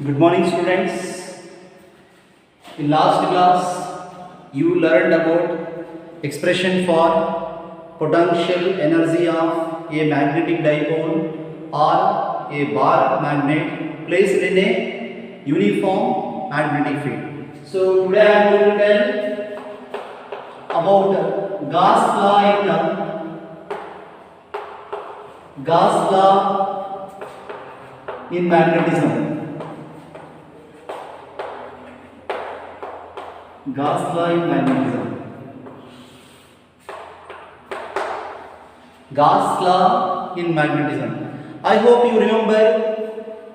Good morning, students. In last class, you learned about expression for potential energy of a magnetic dipole or a bar magnet placed in a uniform magnetic field. So today I am going to tell about Gauss law in magnetism. Gauss law in magnetism. Gauss law in magnetism. I hope you remember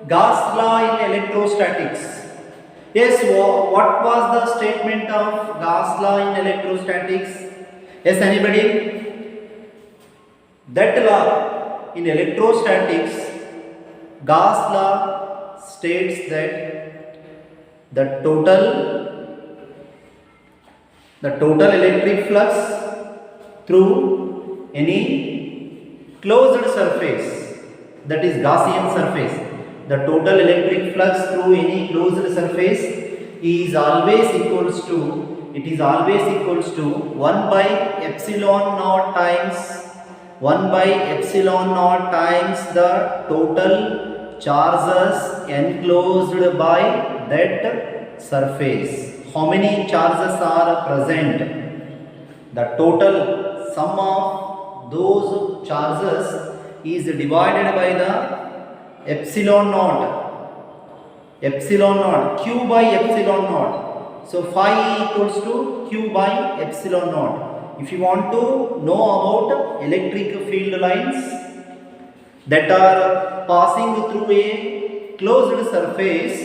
Gauss law in electrostatics. Yes, what was the statement of Gauss law in electrostatics? Yes, anybody? That law in electrostatics, Gauss law states that the total electric flux through any closed surface, that is Gaussian surface, the total electric flux through any closed surface is always equals to 1 by epsilon naught times the total charges enclosed by that surface. How many charges are present? The total sum of those charges is divided by the epsilon naught, q by epsilon naught. So phi equals to q by epsilon naught. If you want to know about electric field lines that are passing through a closed surface,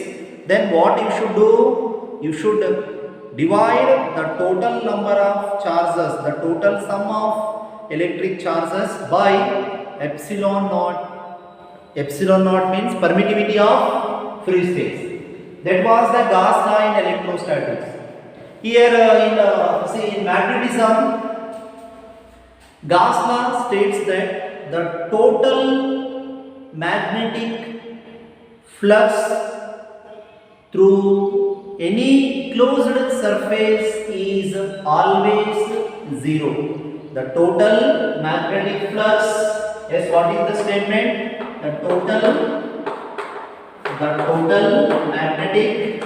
then what you should do? You should divide the total number of charges, the total sum of electric charges by epsilon naught. Epsilon naught means permittivity of free space. That was the Gauss law in electrostatics. Here in magnetism, Gauss law states that the total magnetic flux through any closed surface is always zero. The total magnetic flux, yes, what is the statement? The total magnetic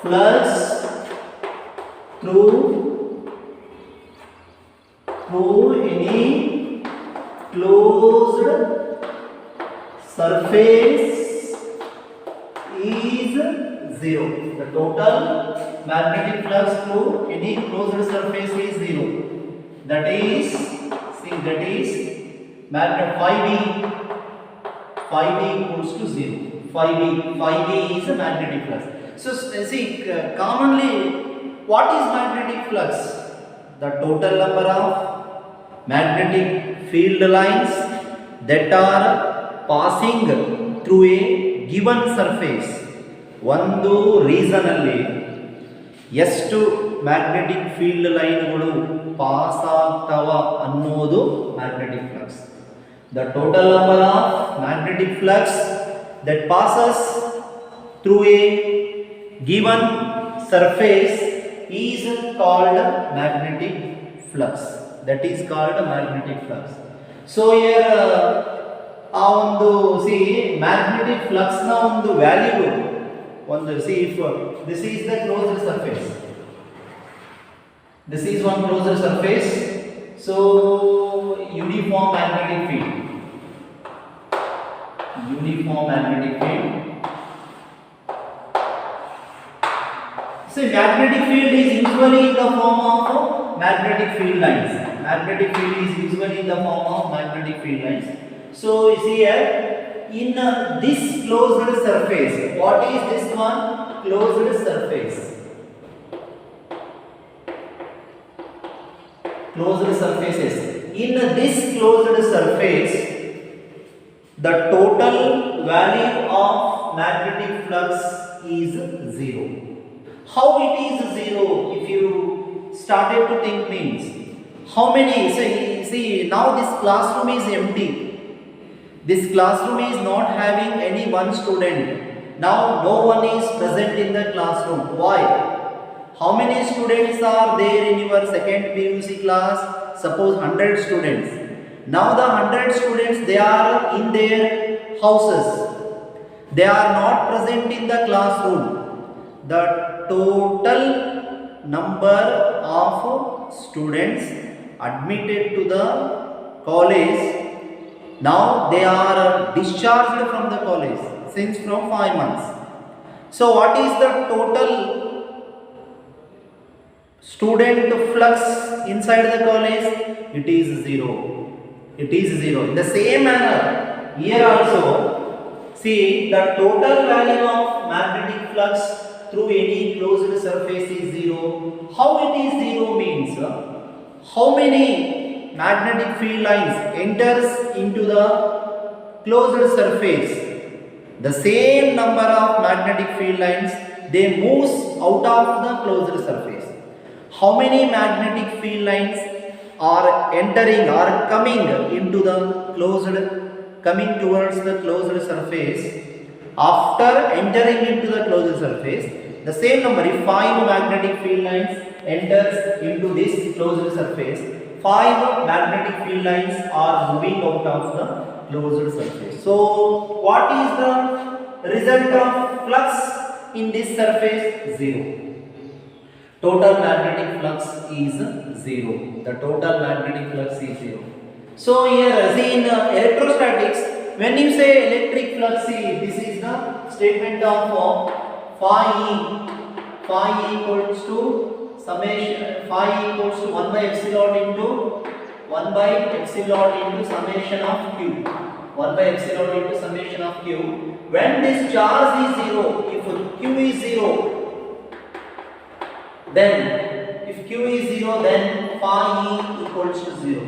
flux through any closed surface is zero. The total magnetic flux through any closed surface is zero. That is magnet phi b equals to zero. Phi b is a magnetic flux. So commonly, what is magnetic flux? The total number of magnetic field lines that are passing through a given surface. ಒಂದು reason ಅಲ್ಲಿ ಎಷ್ಟು magnetic field ಲೈನ್ಗಳು pass ಆಗ್ತವ ಅನ್ನೋದು magnetic flux. The total number of magnetic flux that passes through A given surface is called magnetic flux. That is called magnetic flux. So here ಆ ಒಂದು magnetic flux ನ ಒಂದು value ಒಂದು if this is the closed surface, this is one closed surface, so uniform magnetic field, so magnetic field is usually in the form of magnetic field lines. Magnetic field is usually in the form of magnetic field lines. So you see here in this closed surface, what is this one? Closed surface. Closed surfaces. In this closed surface, the total value of magnetic flux is zero. How it is zero? If you started to think, means how many? See now this classroom is empty. This classroom is not having any one student. Now no one is present in the classroom. Why? How many students are there in your second PUC class? Suppose 100 students. Now the 100 students, they are in their houses. They are not present in the classroom. The total number of students admitted to the college, now they are discharged from the college since from 5 months. So what is the total student flux inside the college? It is 0. It is 0. In the same manner, here also, see, the total value of magnetic flux through any closed surface is 0. How it is 0 means, how many magnetic field lines enters into the closed surface? The same number of magnetic field lines, they moves out of the closed surface. How many magnetic field lines are entering or coming into the closed, coming towards the closed surface? After entering into the closed surface, the same number, if 5 magnetic field lines enters into this closed surface, 5 magnetic field lines are moving out of the closed surface. So what is the result of flux in this surface? 0. Total magnetic flux is 0. The total magnetic flux is 0. So here, see, in electrostatics, when you say electric flux, see, this is the statement of phi E. Phi E equals to summation, phi equals to 1 by epsilon into 1 by epsilon into summation of q. 1 by epsilon into summation of q. When this charge is 0, if q is 0, then if q is 0, then phi E equals to 0.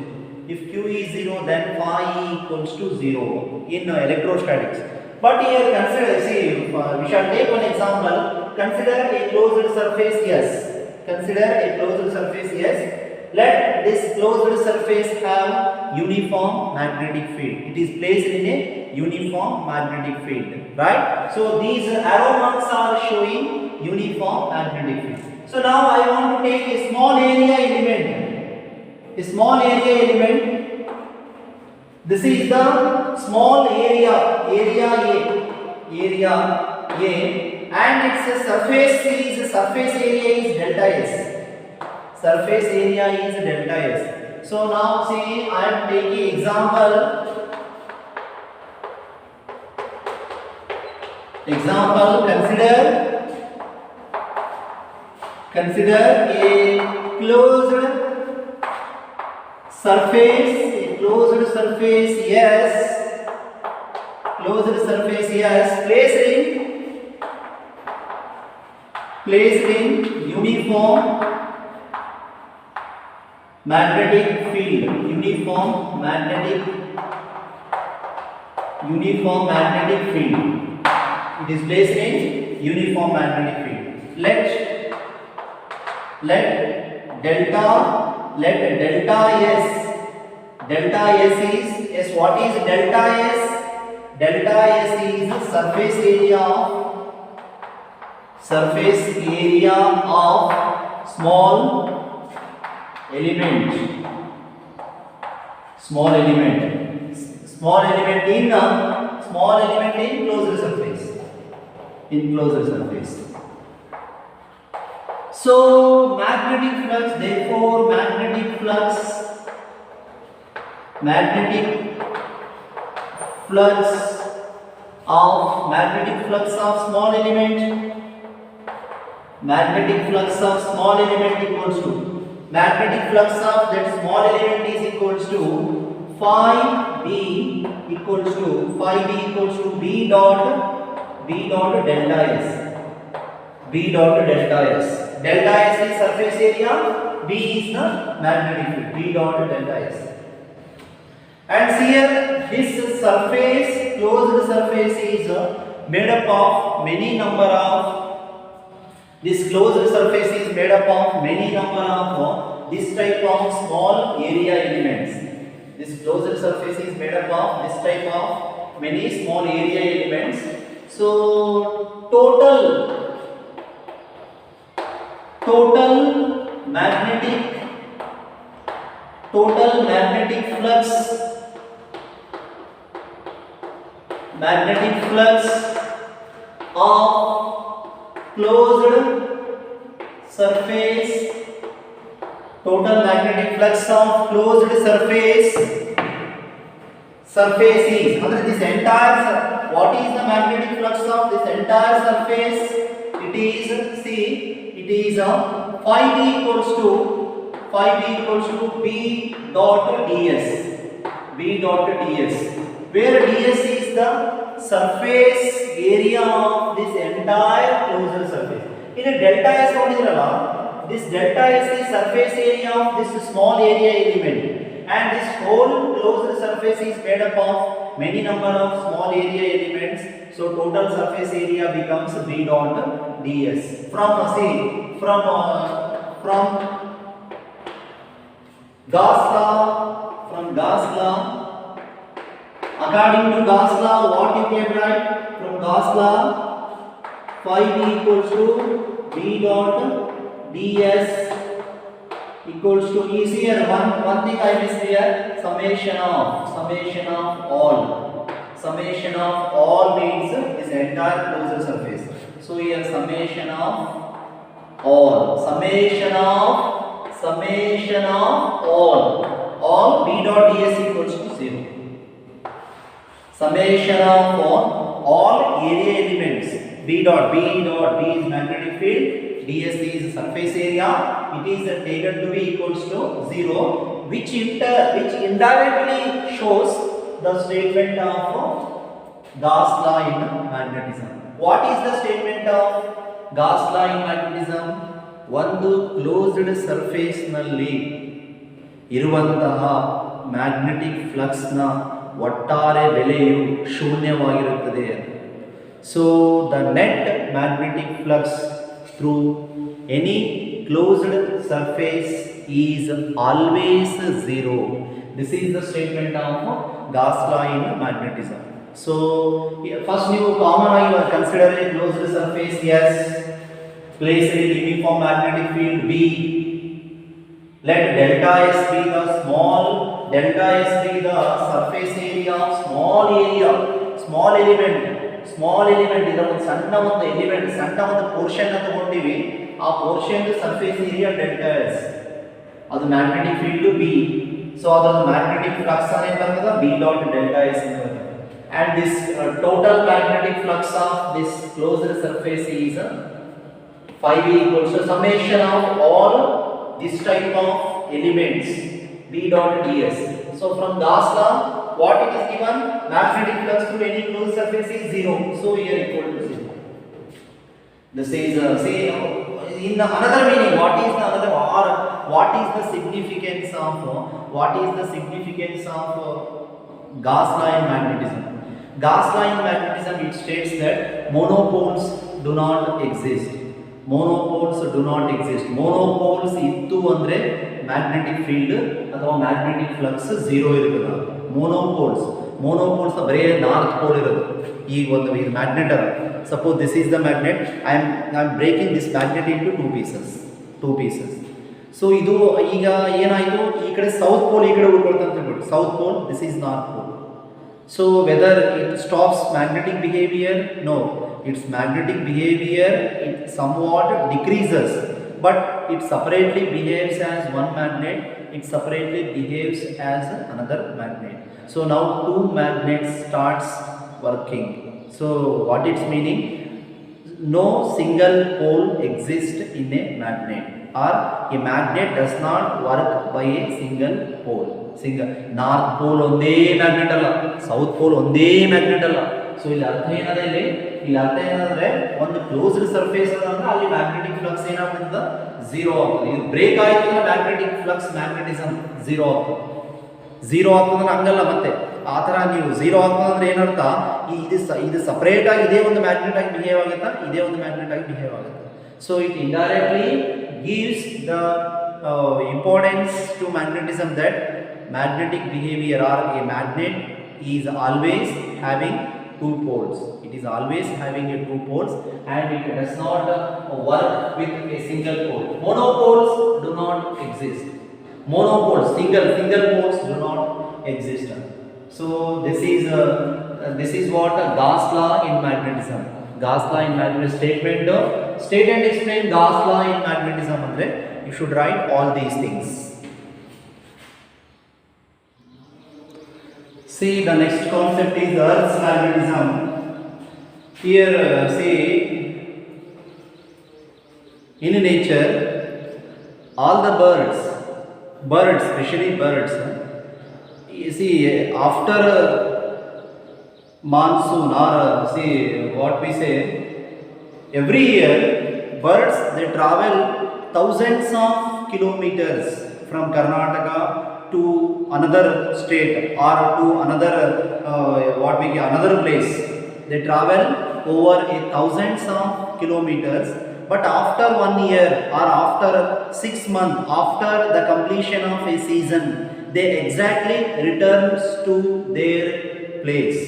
If q is 0, then phi E equals to 0 in electrostatics. But here consider, see, we shall take one example. Consider a closed surface S. Consider a closed surface S. Let this closed surface have uniform magnetic field. It is placed in a uniform magnetic field, right? So these arrow marks are showing uniform magnetic field. So now I want to take a small area element. A small area element. This is the small area, area A, and its surface area is delta S. Surface area is delta S. So now see, I am taking example. Consider a closed surface yes, placed in uniform magnetic field. Uniform magnetic field. It is placed in uniform magnetic field. Let delta S is what is delta S? Delta S is surface area of small element in closed surface. So magnetic flux, therefore magnetic flux of small element equals to magnetic flux of that small element is equals to phi B equals to B dot delta S. Delta S is surface area, B is the magnetic field, B dot delta S. And here this closed surface is made up of many number of this type of small area elements. This closed surface is made up of this type of many small area elements. So total magnetic flux of closed surface, total magnetic flux of closed surface is, under this entire, what is the magnetic flux of this entire surface? It is, see, it is 5B equals to B dot ds, where ds is the surface area of this entire closed surface. In a delta S, what is it? This delta S is surface area of this small area element, and this whole closed surface is made up of many number of small area elements. So total surface area becomes B dot ds. From Gauss law, according to Gauss law, what you can write from Gauss law? 5B equals to B dot ds equals to, is here one thing I missed here, summation of all means this entire closed surface. So here summation of all B dot ds equals to 0. Summation of all area elements. B dot B is magnetic field, ds is surface area. It is taken to be equals to 0, which indirectly shows the statement of Gauss law in magnetism. What is the statement of Gauss law in magnetism? ಒಂದು closed surface ನಲ್ಲಿ ಇರುವಂತಹ magnetic flux ನ ಒಟ್ಟಾರೆ ಬೆಲೆಯು ಶೂನ್ಯವಾಗಿರುತ್ತದೆ. So the net magnetic flux through any closed surface is always zero. This is the statement of Gauss law in magnetism. So first you common I consider a closed surface S, place a uniform magnetic field B. Let delta S be the surface area of small element. ಇದರ ಒಂದು ಸಣ್ಣ ಒಂದು element, ಸಣ್ಣ ಒಂದು portion ಅನ್ನು ತಗೊಂಡಿವಿ. ಆ portion surface area delta S, ಅದು ಮ್ಯಾಗ್ನೆಟಿಕ್ ಫೀಲ್ಡ್ ಬಿ. ಸೊ ಅದರ ಮ್ಯಾಗ್ನೆಟಿಕ್ ಫ್ಲಕ್ಸ್ ಅನ್ನು ಏನು ಬರ್ತದೆ? ಬಿ ಡಾಟ್ ಡೆಲ್ಟಾ ಎಸ್ ಅಂತ ಬರ್ತದೆ. And this total magnetic flux of this closed surface is 5 equals to summation of all this type of elements B dot ds. So from Gauss law, what it is given? Magnetic flux through any closed surface is 0. So here equal to 0. This is say in another meaning, what is the another, or what is the significance of Gauss law in magnetism? Gauss law in magnetism, it states that monopoles do not exist. Monopoles ಇತ್ತು ಅಂದ್ರೆ magnetic field ಅಥವಾ magnetic flux 0 ಇರುತ್ತದೆ. ಮೋನೋಪೋಲ್ಸ್ ಬರೀ north pole ಇರೋದು. ಈಗ ಒಂದು ಇದು magnet ಅದ, suppose this is the magnet, I am breaking this magnet into two pieces. So ಇದು ಈಗ ಏನಾಯಿತು, ಈ ಕಡೆ ಸೌತ್ ಪೋಲ್ ಈ ಕಡೆ ಉಳ್ಕೊಳ್ತಂತ ಹೇಳ್ಬಿಟ್ಟು, south pole, this is north pole. So whether it stops magnetic behavior? No, its magnetic behavior it somewhat decreases, but it separately behaves as one magnet, it separately behaves as another magnet. So now two magnets starts working. So what its meaning? No single pole exists in a magnet, or a magnet does not work by a single pole. North pole ಒಂದೇ magnet ಅಲ್ಲ, south pole ಒಂದೇ magnet ಅಲ್ಲ. So ಇಲ್ಲಿ ಅರ್ಥ ಏನಂದ್ರೆ ಒಂದು closed surface ಅದ ಅಂದ್ರೆ ಅಲ್ಲಿ ಮ್ಯಾಗ್ನೆಟಿಕ್ ಫ್ಲಕ್ಸ್ ಏನಾಗ್ತದೆ? 0 ಆಗ್ತದೆ. ಇದು ಬ್ರೇಕ್ ಆಯ್ತು ಅಂದ್ರೆ ಮ್ಯಾಗ್ನೆಟಿಕ್ ಫ್ಲಕ್ಸ್ ಮ್ಯಾಗ್ನೆಟಿಸಮ್ 0 ಆಗ್ತದೆ. 0 ಆಗ್ತದೆ ಹಂಗಲ್ಲ, ಮತ್ತೆ ಆ ಥರ ನೀವು 0 ಆಗ್ತದೆ ಅಂದ್ರೆ ಏನರ್ಥ? ಇದು ಸಪರೇಟ್ ಆಗಿ ಇದೇ ಒಂದು ಮ್ಯಾಗ್ನೆಟ್ ಆಗಿ ಬಿಹೇವ್ ಆಗುತ್ತಾ, ಇದೇ ಒಂದು ಮ್ಯಾಗ್ನೆಟ್ ಆಗಿ ಬಿಹೇವ್ ಆಗುತ್ತೆ. So it indirectly gives the importance to magnetism that magnetic behavior or a magnet is always having two poles. It is always having a two poles and it does not work with a single pole. Monopoles do not exist. Monopoles, single poles do not exist. So this is what Gauss law in magnetism. Gauss law in magnetism statement. State and explain Gauss law in magnetism. Andre, you should write all these things. See, the next concept is Earth's magnetism. Here, see, in nature, all the birds, especially birds, you see, after monsoon or see what we say, every year, birds they travel thousands of kilometers from Karnataka to another state or to another another place. They travel over thousands of kilometers, but after 1 year or after 6 months after the completion of a season, they exactly returns to their place.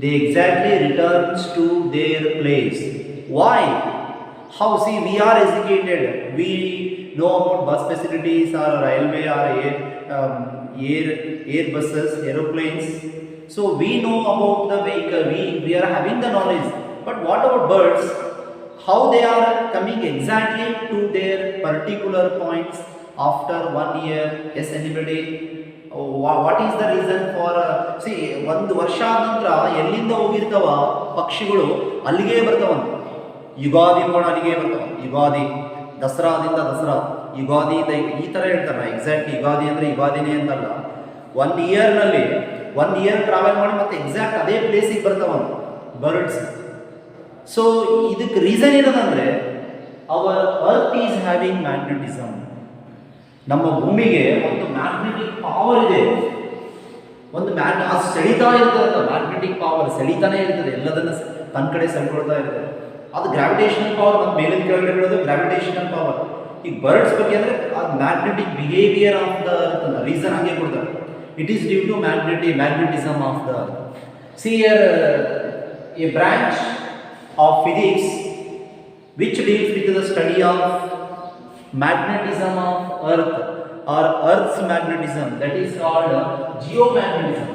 They exactly returns to their place. Why? How? See, we are educated. We know about bus facilities or railway or air buses, aeroplanes. So we know about the vehicle. We are having the knowledge. But what about birds? How they are coming exactly to their particular points after 1 year? Yes, anybody? What is the reason for see ಒಂದು ವರ್ಷ ಆದ ನಂತರ ಎಲ್ಲಿಂದ ಹೋಗಿರ್ತಾವ ಪಕ್ಷಿಗಳು ಅಲ್ಲಿಗೆ ಬರ್ತಾವಂತ. ಯುಗಾದಿ ಕೂಡ ಅಲ್ಲಿಗೆ ಬರ್ತಾವ. ಯುಗಾದಿ ದಸರಾದಿಂದ ದಸರಾ ಯುಗಾದಿ ಈ ಥರ ಹೇಳ್ತಾರೆ. ಎಕ್ಸಾಕ್ಟ್ ಯುಗಾದಿ ಅಂದರೆ ಯುಗಾದಿನೇ ಅಂತಲ್ಲ. 1 ಇಯರ್ನಲ್ಲಿ 1 ಇಯರ್ ಟ್ರಾವೆಲ್ ಮಾಡಿ ಮತ್ತೆ ಎಕ್ಸಾಕ್ಟ್ ಅದೇ ಪ್ಲೇಸಿಗೆ ಬರ್ತಾವಂತ ಬರ್ಡ್ಸ್. ಸೊ ಇದಕ್ಕೆ ರೀಸನ್ ಏನದಂದರೆ our earth is having magnetism. ನಮ್ಮ ಭೂಮಿಗೆ ಒಂದು ಮ್ಯಾಗ್ನೆಟಿಕ್ ಪವರ್ ಇದೆ. ಒಂದು ಅದು ಸೆಳಿತಾ ಇರ್ತದೆ. ಮ್ಯಾಗ್ನೆಟಿಕ್ ಪವರ್ ಸೆಳಿತಾನೆ ಇರ್ತದೆ, ಎಲ್ಲದನ್ನು ತನ್ನ ಕಡೆ ಸೆಳ್ಕೊಳ್ತಾ ಇರ್ತದೆ. ಅದು ಗ್ರಾವಿಟೇಷನಲ್ ಪವರ್. ಮತ್ತು ಮೇಲಿನ ಕೆಳಗಡೆ ಹೇಳೋದು ಗ್ರಾವಿಟೇಷನಲ್ ಪವರ್. ಈಗ ಬರ್ಡ್ಸ್ ಬಗ್ಗೆ ಅಂದರೆ ಅದು magnetic behaviour of the earth ಅಂತ ರೀಸನ್ ಹಾಗೆ ಕೊಡ್ತಾರೆ. It is due to magnetism of the earth. See here a branch of physics which deals with the study of magnetism of earth or earth's magnetism, that is called geomagnetism.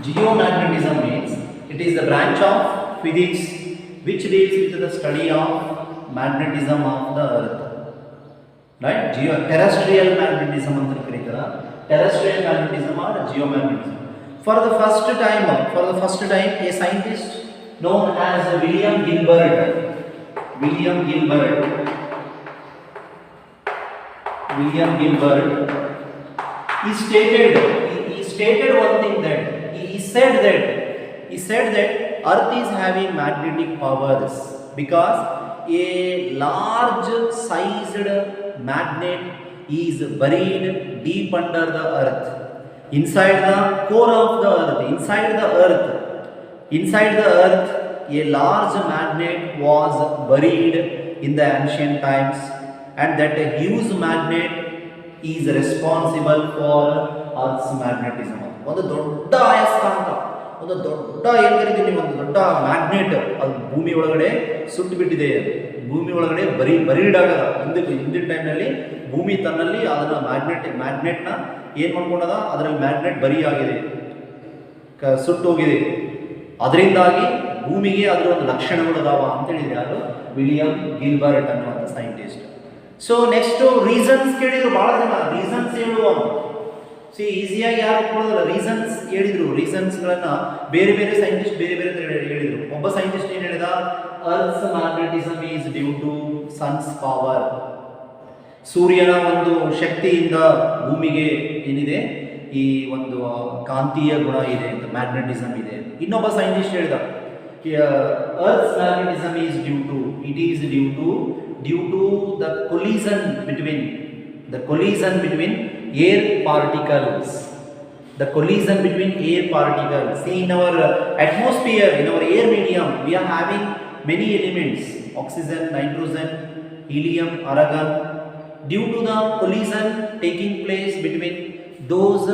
Geomagnetism means it is the branch of physics which deals with the study of magnetism of the earth, right? Terrestrial magnetism anta kareetara. Terrestrial magnetism or geomagnetism. For the first time a scientist known as William Gilbert he stated one thing, that he said that earth is having magnetic powers because a large sized magnet is buried deep under the earth, inside the core of the earth. Inside the earth a large magnet was buried in the ancient times, and that a huge magnet is responsible for earth's magnetism. ಒಂದು ದೊಡ್ಡ ಅಯಸ್ಕಾಂತ, ಒಂದು ದೊಡ್ಡ ಏನು ಕರಿತೀವಿ, ಒಂದು ದೊಡ್ಡ magnet ಅದು ಭೂಮಿ ಒಳಗಡೆ ಸುಟ್ಟು ಬಿಟ್ಟಿದೆ. ಭೂಮಿ ಒಳಗಡೆ ಬರೀಡ್ ಆಗಲ್ಲ. ಹಿಂದಿನ ಟೈಮ್ನಲ್ಲಿ ಭೂಮಿ ತನ್ನಲ್ಲಿ ಅದನ್ನು ಮ್ಯಾಗ್ನೆಟ್ನ ಏನು ಮಾಡ್ಕೊಂಡದ, ಅದರಲ್ಲಿ ಮ್ಯಾಗ್ನೆಟ್ ಬರಿ ಆಗಿದೆ, ಸುಟ್ಟೋಗಿದೆ. ಅದರಿಂದಾಗಿ ಭೂಮಿಗೆ ಅದರ ಒಂದು ಲಕ್ಷಣಗಳು ಅದಾವ ಅಂತ ಹೇಳಿದ್ರೆ ಯಾರು? ವಿಲಿಯಂ ಗಿಲ್ಬರ್ಟ್ ಅನ್ನುವಂಥ ಸೈಂಟಿಸ್ಟ್. ಸೊ ನೆಕ್ಸ್ಟು ರೀಸನ್ಸ್ ಕೇಳಿದ್ರು ಭಾಳ ಜನ. ರೀಸನ್ಸ್ ಹೇಳುವ ಸಿ ಈಸಿಯಾಗಿ ಯಾರು ಒಪ್ಕೊಳ್ಳೋದಿಲ್ಲ. ರೀಸನ್ಸ್ ಹೇಳಿದರು. ರೀಸನ್ಸ್ಗಳನ್ನು ಬೇರೆ ಬೇರೆ ಸೈಂಟಿಸ್ಟ್ ಬೇರೆ ಬೇರೆ ಹೇಳಿದರು. ಒಬ್ಬ ಸೈಂಟಿಸ್ಟ್ ಏನು ಹೇಳಿದ? Earth's magnetism is due to sun's power. ಸೂರ್ಯನ ಒಂದು ಶಕ್ತಿಯಿಂದ ಭೂಮಿಗೆ ಏನಿದೆ, ಈ ಒಂದು ಕಾಂತೀಯ ಗುಣ ಇದೆ ಅಂತ, ಮ್ಯಾಗ್ನೆಟಿಸಮ್ ಇದೆ. ಇನ್ನೊಬ್ಬ ಸೈಂಟಿಸ್ಟ್ ಹೇಳಿದ earth's magnetism is due to the collision between air particles. See, in our atmosphere, in our air medium, we are having many elements. oxygen, nitrogen, helium, argon. Due to the collision taking place between those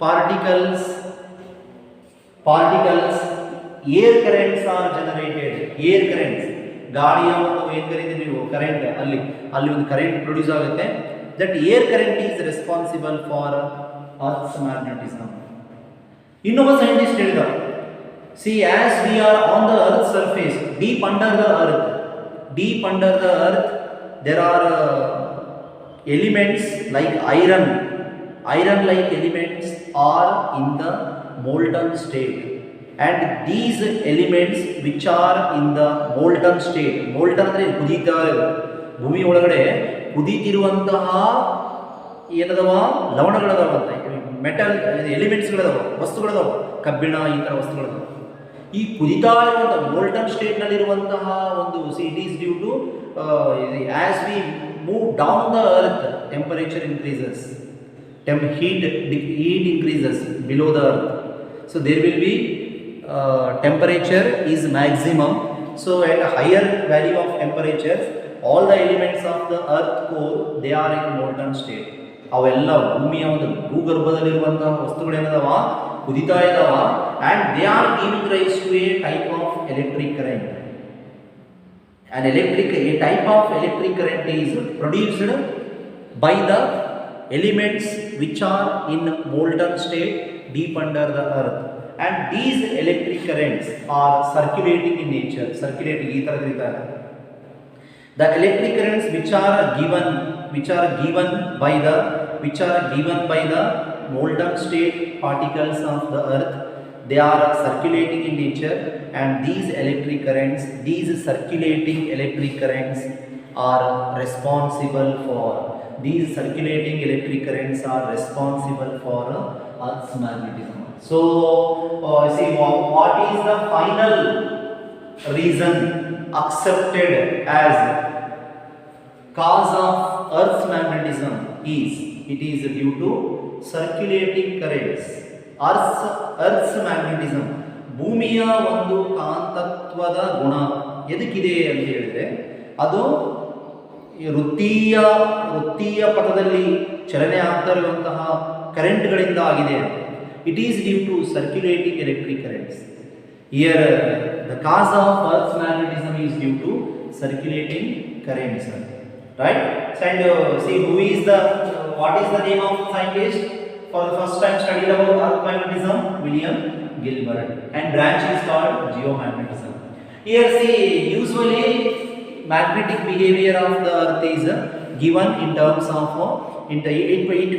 particles, air currents are generated. Air currents, ಗಾಳಿಯ ಒಂದು ಏನು ಕರೀತೀವಿ ನೀವು current, ಅಲ್ಲಿ ಒಂದು current produce ಆಗುತ್ತೆ. That air current is responsible for earth's magnetism. ಇನ್ನೊಬ್ಬ scientist ಹೇಳಿದ, C as we are on the earth surface, deep under the earth there are elements like iron like elements are in the molten state, and these elements which are in the molten state, molten ಅಂದ್ರೆ ಕುದೀತಾ ಇರೋದು, ಭೂಮಿ ಒಳಗಡೆ ಕುದೀತಿರುವಂತಹ ಏನದವ ಲವಣಗಳದಾವ ಅಂತ, metal ಎಲಿಮೆಂಟ್ಸ್ಗಳದಾವ, ವಸ್ತುಗಳದಾವ, ಕಬ್ಬಿಣ ಈ ಥರ ವಸ್ತುಗಳದಾವ. ಈ ಕುದಿತಾ ಇರುವಂತಹ ಮೋಲ್ಟನ್ ಸ್ಟೇಟ್ನಲ್ಲಿರುವಂತಹ ಒಂದು it is due to as we move down the earth temperature increases, heat increases below the earth, so there will be temperature is maximum. So at a higher value of temperature, all the elements of the earth core, they are in molten state. ಅವೆಲ್ಲ ಭೂಮಿಯ ಒಂದು ಭೂಗರ್ಭದಲ್ಲಿರುವಂತಹ ವಸ್ತುಗಳೇನದವ ಕುದಿತಾ ಇದಾವ, and they are giving rise to a type of electric current. A type of electric current is produced by the elements which are in molten state deep under the earth, and these electric currents are circulating in nature. Circulating ee ತರ ಇರುತ್ತೆ. The electric currents which are given by the molten state particles of the earth, they are circulating in nature, and these circulating electric currents are responsible for Earth's magnetism. So see what is the final reason accepted as cause of Earth's magnetism is it is due to circulating currents. Earth's magnetism, ಭೂಮಿಯ ಒಂದು ಕಾಂತತ್ವದ ಗುಣ ಎದಕ್ಕಿದೆ ಅಂತ ಹೇಳಿದ್ರೆ, ಅದು ವೃತ್ತೀಯ ಪಥದಲ್ಲಿ ಚಲನೆ ಆಗ್ತಾ ಇರುವಂತಹ ಕರೆಂಟ್ಗಳಿಂದ ಆಗಿದೆ. It is due to circulating electric currents. Here the cause of earth's magnetism is due to circulating currents. Right? And see what is the name of the scientist for the first time studied about earth magnetism? William Gilbert, and branch is called geomagnetism. Here see, usually magnetic behavior of the earth is given in terms of it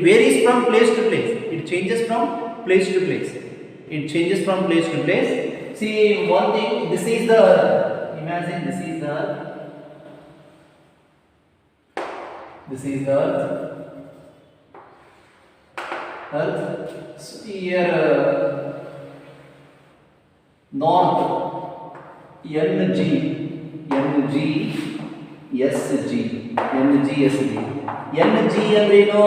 varies from place to place. It changes from place to place. See one thing, this is the earth. Imagine this is the earth. So here north NG SG. NG ಅಂದ್ರೇನು?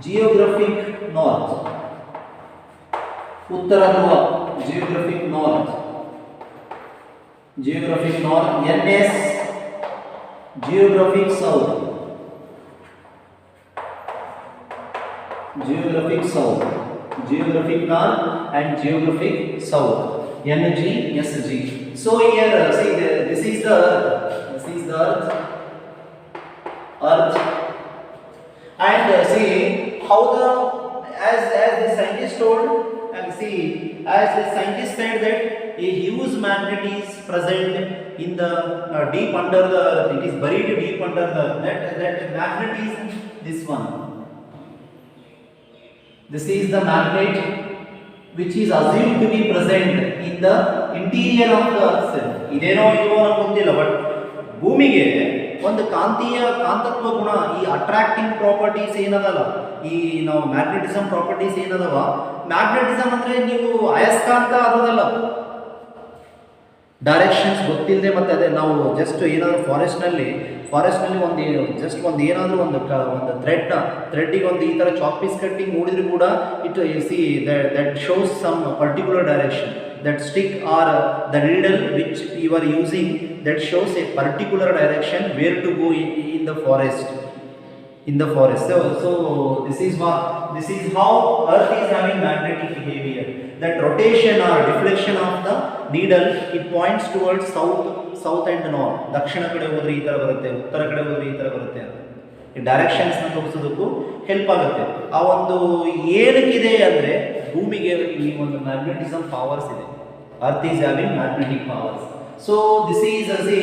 Geographic north, ಉತ್ತರ ಧ್ರುವ, geographic north. NS geographic south, geographic north and geographic south, NG SG. So here see this is the earth, and see how as the scientist told, and see as the scientist said that a huge magnet is present in the deep under the earth. It is buried deep under the earth. That magnet is this one. This is the magnet which is assumed to be present in the interior of the earth cell. ಇದೇನೋ ಇಲ್ವೋ ನನಗೆ ಗೊತ್ತಿಲ್ಲ, but ಭೂಮಿಗೆ ಒಂದು ಕಾಂತತ್ವ ಗುಣ, ಈ attracting properties ಏನದಲ್ಲ, ಈ ನಾವು ಮ್ಯಾಗ್ನೆಟಿಸಮ್ ಪ್ರಾಪರ್ಟೀಸ್ ಏನದವ, ಮ್ಯಾಗ್ನೆಟಿಸಮ್ ಅಂದ್ರೆ ನೀವು ಅಯಸ್ಕಾಂತ ಅದಲ್ಲ, ಡೈರೆಕ್ಷನ್ಸ್ ಗೊತ್ತಿಲ್ಲದೆ, ಮತ್ತು ಅದೇ ನಾವು ಜಸ್ಟ್ ಏನಾದರೂ ಫಾರೆಸ್ಟ್ನಲ್ಲಿ ಒಂದು ಏನಾದರೂ ಒಂದು ಥ್ರೆಡ್ಡಿಗೆ ಒಂದು ಈ ಥರ ಚಾಪೀಸ್ ಕಟ್ಟಿಂಗ್ ನೋಡಿದ್ರು ಕೂಡ it see that shows some particular direction. That stick or the needle which you are using, that shows a particular direction where to go in the forest. In the forest. So this is how Earth is having magnetic behavior. That rotation or deflection of the needle, it points towards south and north. ದಕ್ಷಿಣ ಕಡೆ ಹೋದ್ರೆ ಈ ತರ ಬರುತ್ತೆ, ಉತ್ತರ ಕಡೆ ಹೋದ್ರೆ ಈ ತರ ಬರುತ್ತೆ ಅಂತ ಈ ಡೈರೆಕ್ಷನ್ಸ್ ನ ತೋರಿಸೋದಕ್ಕೂ ಹೆಲ್ಪ್ ಆಗುತ್ತೆ. ಆ ಒಂದು ಏನಕ್ಕಿದೆ ಅಂದ್ರೆ ಭೂಮಿಗೆ ಈ ಒಂದು ಮ್ಯಾಗ್ನೆಟಿಸಮ್ ಪವರ್ಸ್ ಇದೆ. Earth is having magnetic powers. So this is as a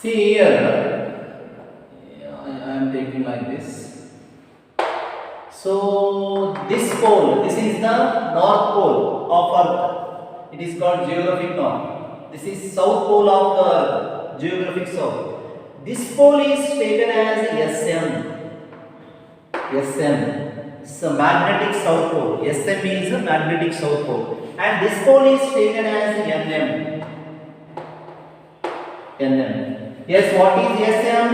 see here, I am taking like this. So this pole, this is the north pole of Earth. It is called geographic north. This is south pole of the Earth, geographic south. This pole is taken as SM. SM. So magnetic south pole. SM is a magnetic south pole. And this pole is taken as NM. NM. Yes, what is SM?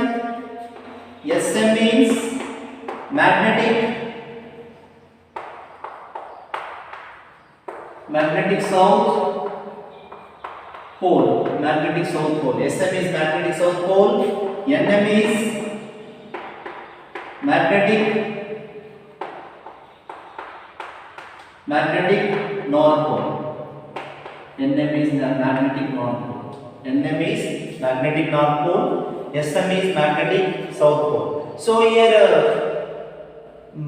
SM means magnetic south pole. Magnetic south pole. SM is magnetic south pole. NM is magnetic north pole. NM is the magnetic north pole. NM is magnetic north pole. SM is magnetic south pole. So here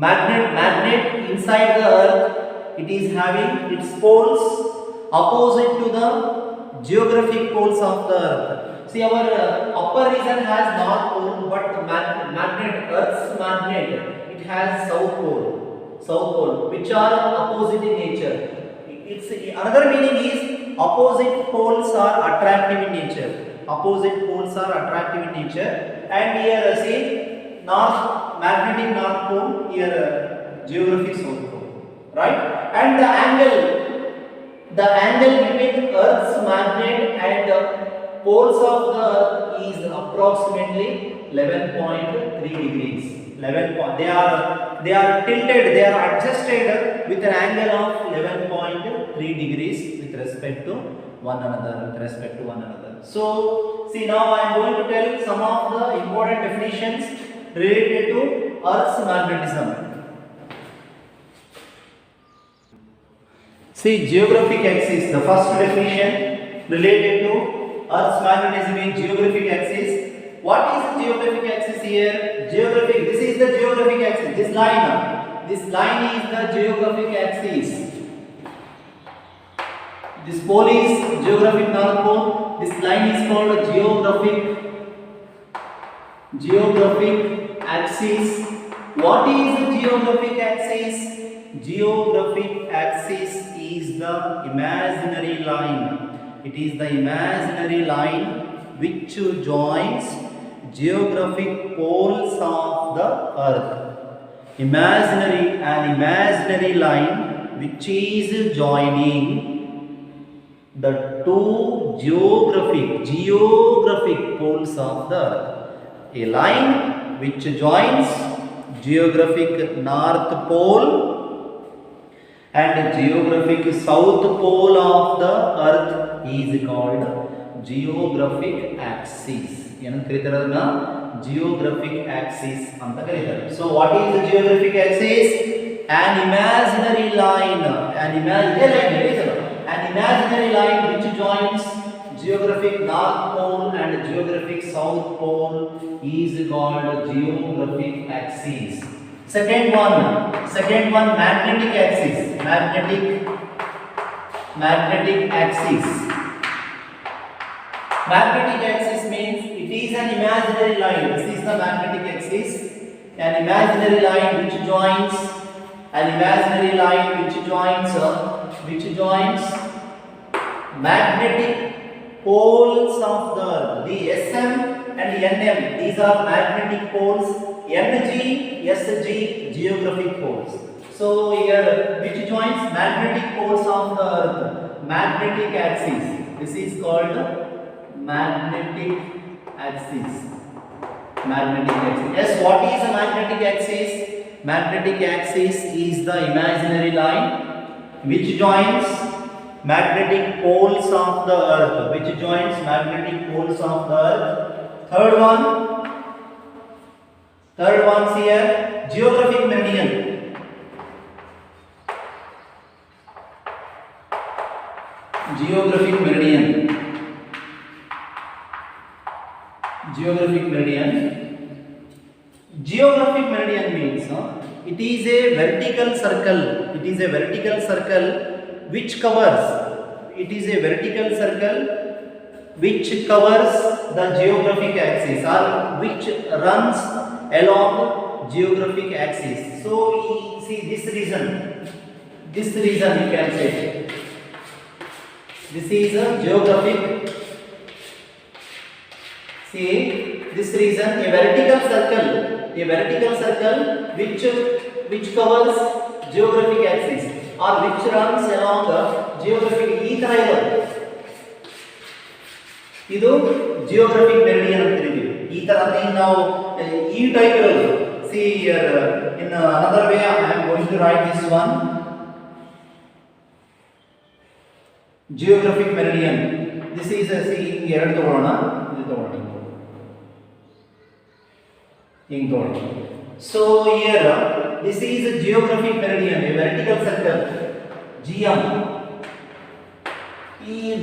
magnet inside the Earth, it is having its poles opposite to the geographic poles of the Earth. See, our upper region has north pole, but Earth's magnet, it has south pole, which are opposite in nature. Its another meaning is opposite poles are attractive in nature. Opposite poles are attractive in nature. And here see magnetic north pole, here geographic south pole, right? And the angle between Earth's magnet and the poles of the Earth is approximately 11.3 degrees. They are tilted, they are adjusted with an angle of 11.3 degrees with respect to one another. So see, now I am going to tell some of the important definitions related to Earth's magnetism. See, geographic axis, the first definition related to Earth's magnetism is geographic axis. What is the geographic axis here? This is the geographic axis. This line is the geographic axis. This pole is geographic north pole. This line is called geographic axis. What is the geographic axis? Geographic axis is the imaginary line. It is the imaginary line which joins geographic poles of the Earth. An imaginary line which is joining the two geographic poles of the Earth. A line which joins geographic north pole and geographic south pole of the Earth is called geographic axis. Geographic axis. So what is the geographic axis? An imaginary line which joins geographic north pole and geographic south pole is called geographic axis. Second one, magnetic axis. Magnetic axis. Magnetic axis means it is an imaginary line. This is the magnetic axis. An imaginary line which joins magnetic poles of the Earth. The SM and NM, these are magnetic poles. NG, SG, geographic poles. So here, which joins magnetic poles of the Earth, magnetic axis. This is called magnetic axis. Magnetic axis. Yes, what is a magnetic axis? Magnetic axis is the imaginary line which joins magnetic poles of the earth. Which joins magnetic poles of the earth. Third one here, geographic meridian. Geographic meridian. Geographic meridian. Geographic meridian means it is a vertical circle. It is a vertical circle which covers. It is a vertical circle which covers the geographic axis or which runs along geographic axis. So see this region you can say. This is a geographic. See this region, a vertical circle which covers geographic axis or which runs along the geographic. ಇದು geographic meridian ಅಂತ ಕರೀತೀವಿ. ಈ ತರ ನಾವು ಈ type ಇರೋದು. See here in another way I am going to write this one. Geographic meridian. This is a see ಎರಡು ತಗೊಳ್ಳೋಣ. ಇದು ತಗೊಳ್ಳೋಣ. So here this is a geographic meridian, a vertical circle, GM.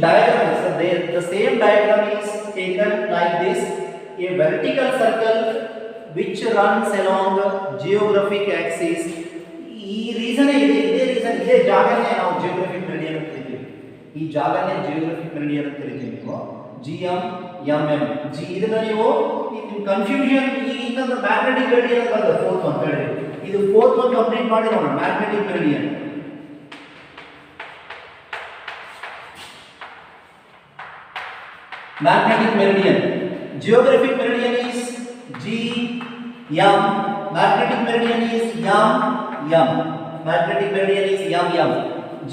Diagram, the same diagram is taken like this, a vertical circle which runs along the geographic axis. ಇದೇ ಜಾಗನೇ ನಾವು geographic meridian ಅಂತ ಕರೀತೀವಿ. ಈ ಜಾಗನೇ geographic meridian ಅಂತ ಕರೀತೀವಿ. GM, MM. ಇದನ್ನ ನೀವು ಕನ್ಫ್ಯೂಷನ್ ಇನ್ನೊಂದು ಮ್ಯಾಗ್ನೆಟಿಕ್ ಮೆರಿಡಿಯನ್ ಅಂತ ಬರ್ತದೆ ಫೋರ್ತ್ ಒನ್ ಹೇಳಿ. ಇದು ಫೋರ್ತ್ ಒನ್ ಕಂಪ್ಲೀಟ್ ಮಾಡಿ ನೋಡೋಣ. Magnetic meridian. Magnetic meridian. Geographic meridian is GM. Magnetic meridian is M. Magnetic meridian is M.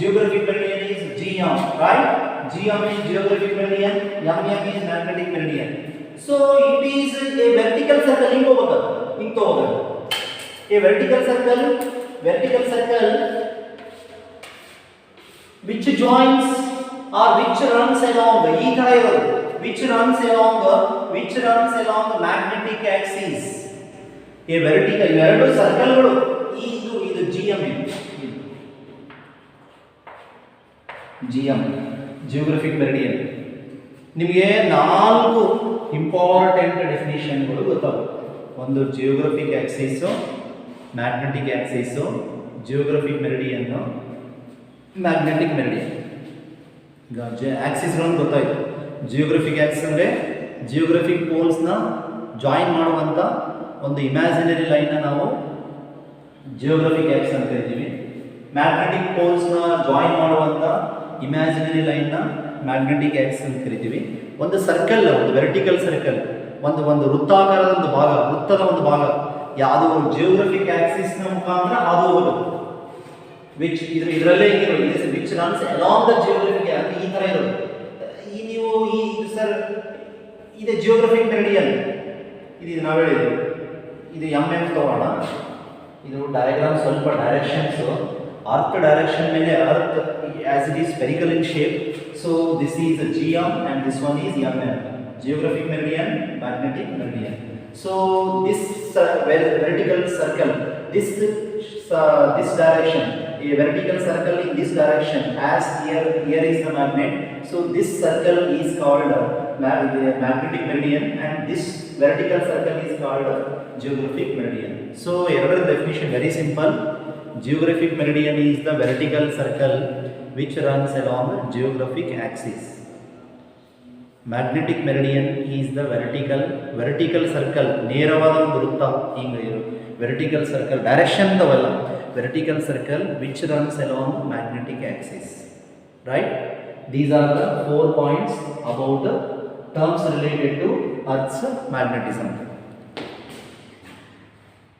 Geographic meridian is GM. Right? GM is geographic meridian. MM is magnetic meridian. So it is a vertical circle. A vertical circle which joins or which runs along the which runs along the magnetic axis. A vertical ಎರಡು ಸರ್ಕಲ್ಗಳು ಇದು GM geographic meridian. ನಿಮಗೆ 4 important ಡೆಫಿನಿಷನ್ಗಳು ಗೊತ್ತಾಗುತ್ತೆ. ಒಂದು geographic Axis, magnetic Axis, geographic meridian, magnetic meridian. ಈಗ ಆಕ್ಸಿಸ್ಗಳನ್ನು ಗೊತ್ತಾಯಿತು. Geographic Axis ಅಂದರೆ geographic ಪೋಲ್ಸ್ನ join ಮಾಡುವಂಥ ಒಂದು ಇಮ್ಯಾಜಿನರಿ ಲೈನ್ನ ನಾವು ಜಿಯೋಗ್ರಫಿಕ್ ಆಕ್ಸಿಸ್ ಅಂತ ಕರಿತೀವಿ. ಮ್ಯಾಗ್ನೆಟಿಕ್ ಪೋಲ್ಸ್ನ ಜಾಯಿನ್ ಮಾಡುವಂಥ ಇಮ್ಯಾಜಿನರಿ ಲೈನ್ನ ಮ್ಯಾಗ್ನೆಟಿಕ್ ಆಕ್ಸಿಸ್ ಅಂತ ಕರಿತೀವಿ. ಒಂದು ಸರ್ಕಲ್, ಒಂದು ವರ್ಟಿಕಲ್ ಸರ್ಕಲ್, ಒಂದು ವೃತ್ತಾಕಾರದ ವೃತ್ತದ ಒಂದು ಭಾಗ ಯಾವುದು ಜಿಯೋಗ್ರಫಿಕ್ ಆಕ್ಸಿಸ್ನ ಮುಖಾಂತರ ಹಾದು ಹೋಗೋದು. ಇದರಲ್ಲೇ which runs along the geographic ಈ ಥರ ಇರೋದು. ನೀವು ಇದೆ ಜಿಯೋಗ್ರಫಿಕ್ ಮೆರಿಡಿಯನ್. ಇದು ನಾವು ಹೇಳಿದ್ವಿ, ಇದು MM ತಗೋಣ. ಇದು ಡಯಾಗ್ರಾಮ್ ಸ್ವಲ್ಪ ಡೈರೆಕ್ಷನ್ಸು ಅರ್ತ್ ಡೈರೆಕ್ಷನ್ ಮೇಲೆ earth as it is spherical in shape. So this is a GM and this one is MM. Geographic meridian, magnetic meridian. So this vertical circle, this direction, a vertical circle in this direction, as here is the magnet. So this circle is called magnetic meridian and this vertical circle is called geographic meridian. So error definition very simple. Geographic meridian is the vertical circle which runs along the geographic axis. Magnetic meridian is the vertical circle, ನೇರವಾದ ಒಂದು ವೃತ್ತ ಹಿಂಗೆ ಇರೋ vertical circle, direction ತವಲ್ಲ, vertical circle which runs along magnetic axis. Right? These are the 4 points about the terms related to Earth's magnetism.